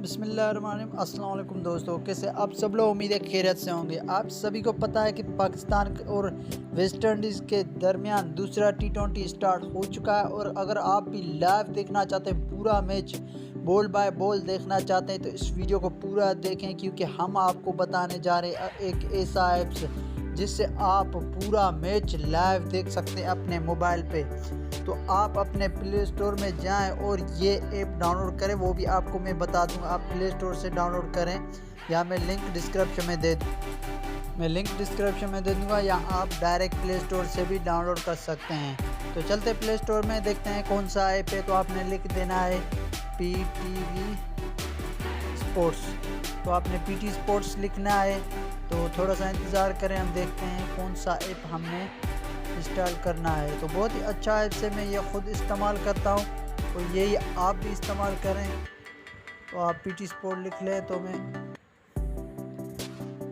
बिस्मिल्लाहिर्रहमानिर्रहीम। अस्सलाम वालेकुम दोस्तों, कैसे आप सब लोग? उम्मीद है खैरियत से होंगे। आप सभी को पता है कि पाकिस्तान और वेस्ट इंडीज़ के दरमियान दूसरा T20 स्टार्ट हो चुका है। और अगर आप भी लाइव देखना चाहते हैं, पूरा मैच बॉल बाय बॉल देखना चाहते हैं, तो इस वीडियो को पूरा देखें, क्योंकि हम आपको बताने जा रहे हैं एक ऐसा ऐप्स जिससे आप पूरा मैच लाइव देख सकते हैं अपने मोबाइल पे। तो आप अपने प्ले स्टोर में जाएं और ये ऐप डाउनलोड करें, वो भी आपको मैं बता दूंगा। आप प्ले स्टोर से डाउनलोड करें या मैं लिंक डिस्क्रिप्शन में दे दूंगा, या आप डायरेक्ट प्ले स्टोर से भी डाउनलोड कर सकते हैं। तो चलते प्ले स्टोर में देखते हैं कौन सा ऐप है। तो आपने लिख देना है PTV स्पोर्ट्स। तो आपने PT स्पोर्ट्स लिखना है। तो थोड़ा सा इंतज़ार करें, हम देखते हैं कौन सा ऐप हमने इंस्टॉल करना है। तो बहुत ही अच्छा ऐप से मैं ये ख़ुद इस्तेमाल करता हूँ, तो यही आप भी इस्तेमाल करें। तो आप PT स्पोर्ट लिख लें, तो मैं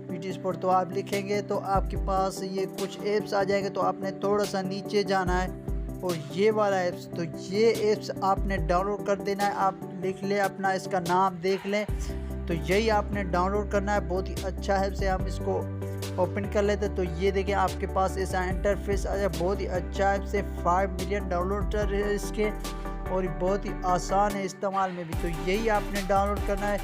PT स्पोर्ट तो आप लिखेंगे तो आपके पास ये कुछ ऐप्स आ जाएंगे। तो आपने थोड़ा सा नीचे जाना है और ये वाला ऐप्स, तो ये ऐप्स आपने डाउनलोड कर देना है। आप लिख लें, अपना इसका नाम देख लें, तो यही आपने डाउनलोड करना है। बहुत ही अच्छा ऐप से हम इसको ओपन कर लेते। तो ये देखिए आपके पास ऐसा इंटरफेस आ जाए। बहुत ही अच्छा ऐप से 5 मिलियन डाउनलोडर है इसके, और बहुत ही आसान है इस्तेमाल में भी। तो यही आपने डाउनलोड करना है।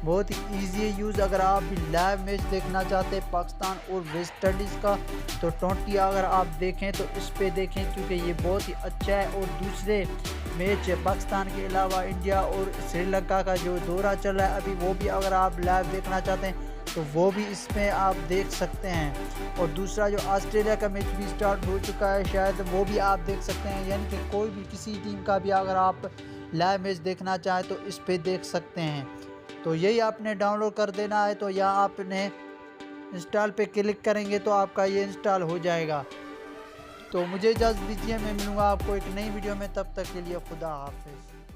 बहुत ही इजी है यूज़। अगर आप भी लाइव मैच देखना चाहते हैं पाकिस्तान और वेस्ट इंडीज़ का, तो 20 अगर आप देखें तो इस पे देखें, क्योंकि ये बहुत ही अच्छा है। और दूसरे मैच पाकिस्तान के अलावा इंडिया और श्रीलंका का जो दौरा चल रहा है अभी, वो भी अगर आप लाइव देखना चाहते हैं तो वो भी इसमें आप देख सकते हैं। और दूसरा जो ऑस्ट्रेलिया का मैच भी स्टार्ट हो चुका है, शायद वो भी आप देख सकते हैं। यानी कि कोई भी किसी टीम का भी अगर आप लाइव मैच देखना चाहें तो इस पे देख सकते हैं। तो यही आपने डाउनलोड कर देना है। तो यहाँ आपने इंस्टॉल पे क्लिक करेंगे तो आपका ये इंस्टॉल हो जाएगा। तो मुझे इजाज़त दीजिए, मैं मिलूँगा आपको एक नई वीडियो में। तब तक के लिए खुदा हाफिज़।